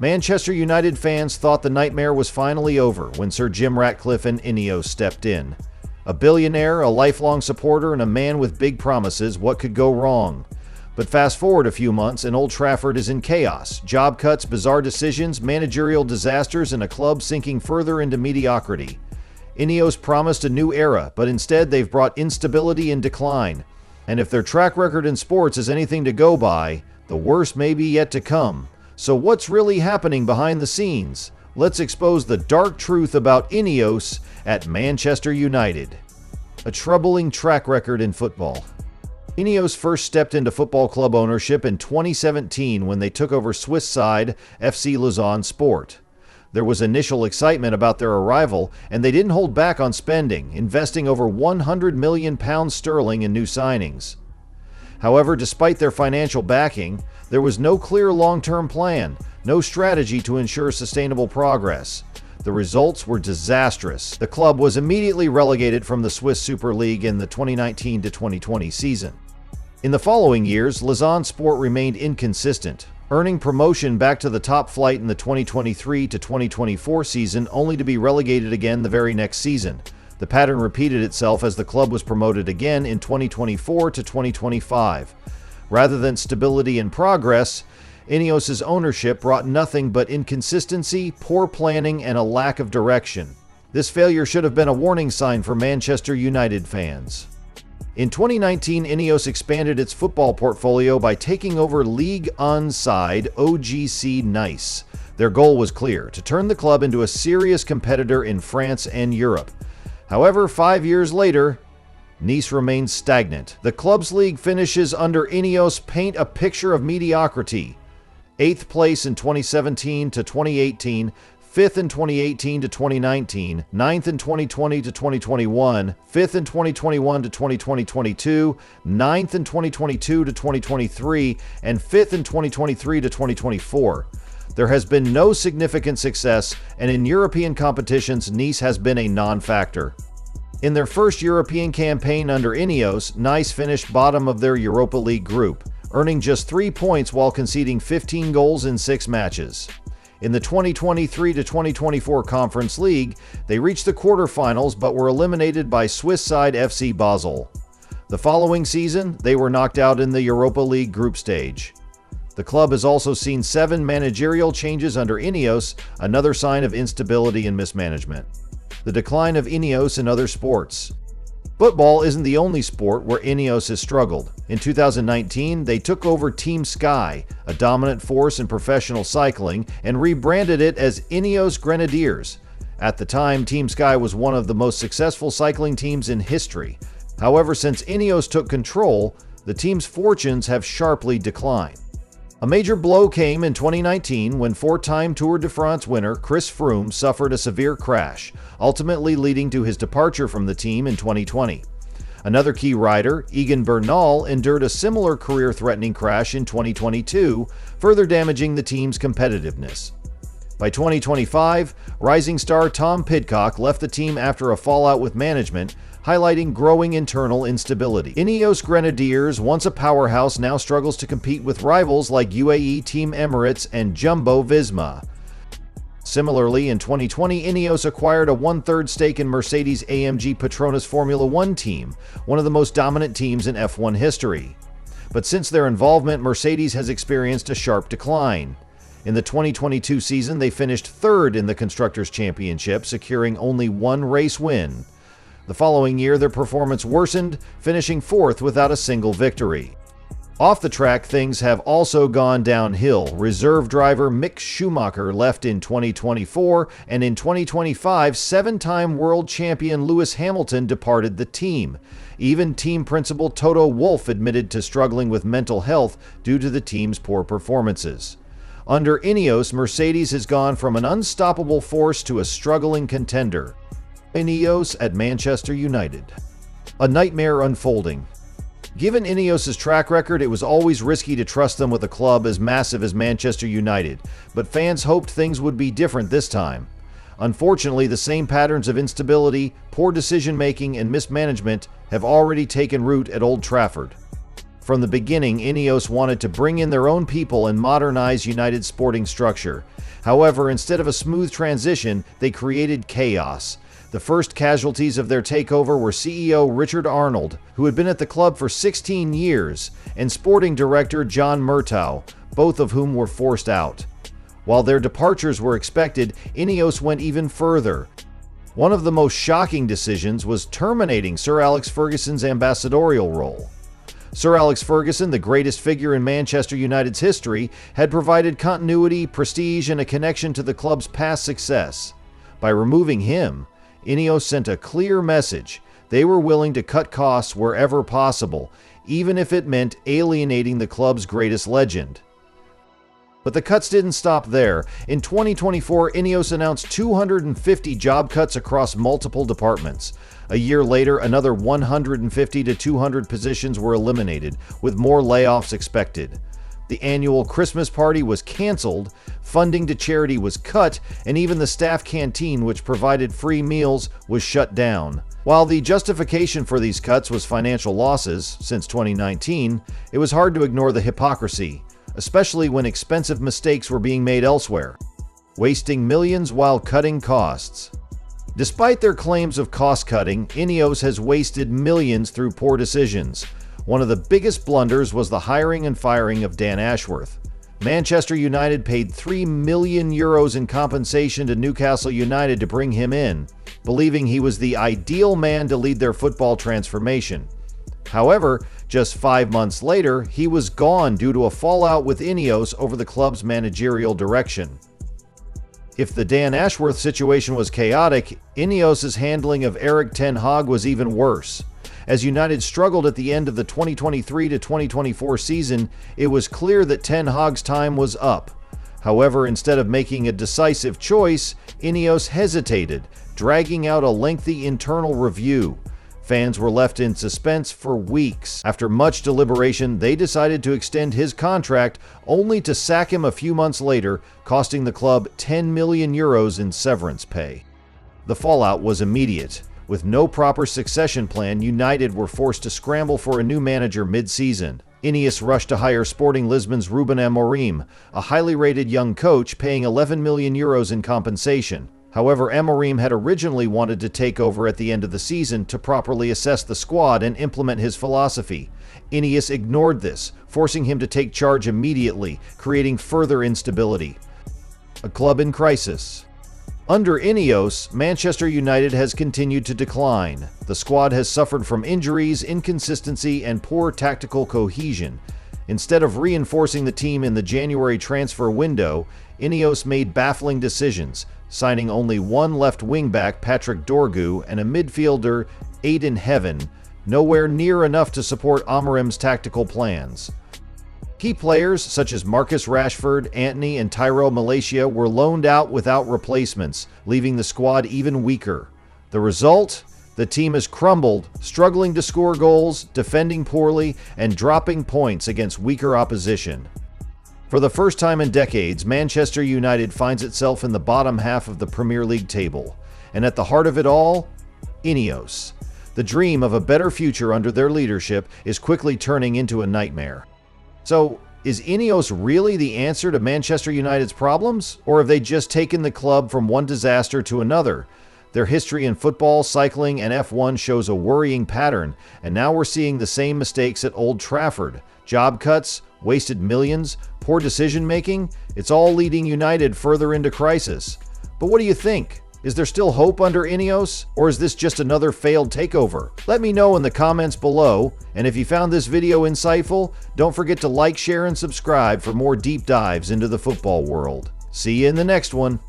Manchester United fans thought the nightmare was finally over when Sir Jim Ratcliffe and INEOS stepped in. A billionaire, a lifelong supporter, and a man with big promises, what could go wrong? But fast forward a few months and Old Trafford is in chaos. Job cuts, bizarre decisions, managerial disasters, and a club sinking further into mediocrity. INEOS promised a new era, but instead they've brought instability and decline. And if their track record in sports is anything to go by, the worst may be yet to come. So what's really happening behind the scenes? Let's expose the dark truth about INEOS at Manchester United. A troubling track record in football. INEOS first stepped into football club ownership in 2017 when they took over Swiss side FC Lausanne Sport. There was initial excitement about their arrival, and they didn't hold back on spending, investing over £100 million in new signings. However, despite their financial backing, there was no clear long-term plan, no strategy to ensure sustainable progress. The results were disastrous. The club was immediately relegated from the Swiss Super League in the 2019-2020 season. In the following years, Lausanne Sport remained inconsistent, earning promotion back to the top flight in the 2023-2024 season only to be relegated again the very next season. The pattern repeated itself as the club was promoted again in 2024-2025. Rather than stability and progress, INEOS's ownership brought nothing but inconsistency, poor planning, and a lack of direction. This failure should have been a warning sign for Manchester United fans. In 2019, INEOS expanded its football portfolio by taking over Ligue 1 side OGC Nice. Their goal was clear: to turn the club into a serious competitor in France and Europe. However, 5 years later, Nice remains stagnant. The club's league finishes under INEOS paint a picture of mediocrity. 8th place in 2017-2018, 5th in 2018-2019, 9th in 2020-2021, 5th in 2021-2022, 9th in 2022-2023, and 5th in 2023-2024. There has been no significant success, and in European competitions, Nice has been a non-factor. In their first European campaign under INEOS, Nice finished bottom of their Europa League group, earning just 3 points while conceding 15 goals in 6 matches. In the 2023-2024 Conference League, they reached the quarterfinals but were eliminated by Swiss side FC Basel. The following season, they were knocked out in the Europa League group stage. The club has also seen 7 managerial changes under INEOS, another sign of instability and mismanagement. The decline of INEOS in other sports. Football isn't the only sport where INEOS has struggled. In 2019, they took over Team Sky, a dominant force in professional cycling, and rebranded it as INEOS Grenadiers. At the time, Team Sky was one of the most successful cycling teams in history. However, since INEOS took control, the team's fortunes have sharply declined. A major blow came in 2019 when 4-time Tour de France winner Chris Froome suffered a severe crash, ultimately leading to his departure from the team in 2020. Another key rider, Egan Bernal, endured a similar career-threatening crash in 2022, further damaging the team's competitiveness. By 2025, rising star Tom Pidcock left the team after a fallout with management, highlighting growing internal instability. INEOS Grenadiers, once a powerhouse, now struggles to compete with rivals like UAE Team Emirates and Jumbo Visma. Similarly, in 2020, INEOS acquired a 1/3 stake in Mercedes-AMG Petronas Formula One team, one of the most dominant teams in F1 history. But since their involvement, Mercedes has experienced a sharp decline. In the 2022 season, they finished 3rd in the Constructors' Championship, securing only 1 race win. The following year, their performance worsened, finishing 4th without a single victory. Off the track, things have also gone downhill. Reserve driver Mick Schumacher left in 2024, and in 2025, 7-time world champion Lewis Hamilton departed the team. Even team principal Toto Wolff admitted to struggling with mental health due to the team's poor performances. Under INEOS, Mercedes has gone from an unstoppable force to a struggling contender. INEOS at Manchester United. A nightmare unfolding. Given INEOS's track record, it was always risky to trust them with a club as massive as Manchester United, but fans hoped things would be different this time. Unfortunately, the same patterns of instability, poor decision-making, and mismanagement have already taken root at Old Trafford. From the beginning, INEOS wanted to bring in their own people and modernize United's sporting structure. However, instead of a smooth transition, they created chaos. The first casualties of their takeover were CEO Richard Arnold, who had been at the club for 16 years, and sporting director John Murtaugh, both of whom were forced out. While their departures were expected, INEOS went even further. One of the most shocking decisions was terminating Sir Alex Ferguson's ambassadorial role. Sir Alex Ferguson, the greatest figure in Manchester United's history, had provided continuity, prestige, and a connection to the club's past success. By removing him, INEOS sent a clear message. They were willing to cut costs wherever possible, even if it meant alienating the club's greatest legend. But the cuts didn't stop there. In 2024, INEOS announced 250 job cuts across multiple departments. A year later, another 150 to 200 positions were eliminated, with more layoffs expected. The annual Christmas party was canceled, funding to charity was cut, and even the staff canteen, which provided free meals, was shut down. While the justification for these cuts was financial losses since 2019, it was hard to ignore the hypocrisy, especially when expensive mistakes were being made elsewhere, wasting millions while cutting costs. Despite their claims of cost-cutting, INEOS has wasted millions through poor decisions. One of the biggest blunders was the hiring and firing of Dan Ashworth. Manchester United paid €3 million in compensation to Newcastle United to bring him in, believing he was the ideal man to lead their football transformation. However, just 5 months later, he was gone due to a fallout with INEOS over the club's managerial direction. If the Dan Ashworth situation was chaotic, INEOS's handling of Erik ten Hag was even worse. As United struggled at the end of the 2023-2024 season, it was clear that ten Hag's time was up. However, instead of making a decisive choice, INEOS hesitated, dragging out a lengthy internal review. Fans were left in suspense for weeks. After much deliberation, they decided to extend his contract, only to sack him a few months later, costing the club €10 million in severance pay. The fallout was immediate. With no proper succession plan, United were forced to scramble for a new manager mid-season. INEOS rushed to hire Sporting Lisbon's Ruben Amorim, a highly rated young coach, paying €11 million in compensation. However, Amorim had originally wanted to take over at the end of the season to properly assess the squad and implement his philosophy. INEOS ignored this, forcing him to take charge immediately, creating further instability. A club in crisis. Under INEOS, Manchester United has continued to decline. The squad has suffered from injuries, inconsistency, and poor tactical cohesion. Instead of reinforcing the team in the January transfer window, INEOS made baffling decisions, signing only one left wing-back, Patrick Dorgu, and a midfielder, Aiden Heaven, nowhere near enough to support Amorim's tactical plans. Key players such as Marcus Rashford, Antony, and Tyrell Malacia were loaned out without replacements, leaving the squad even weaker. The result? The team has crumbled, struggling to score goals, defending poorly, and dropping points against weaker opposition. For the first time in decades, Manchester United finds itself in the bottom half of the Premier League table. And at the heart of it all, INEOS. The dream of a better future under their leadership is quickly turning into a nightmare. So, is INEOS really the answer to Manchester United's problems? Or have they just taken the club from one disaster to another? Their history in football, cycling, and F1 shows a worrying pattern, and now we're seeing the same mistakes at Old Trafford. Job cuts, wasted millions, poor decision-making, it's all leading United further into crisis. But what do you think? Is there still hope under INEOS, or is this just another failed takeover? Let me know in the comments below, and if you found this video insightful, don't forget to like, share, and subscribe for more deep dives into the football world. See you in the next one.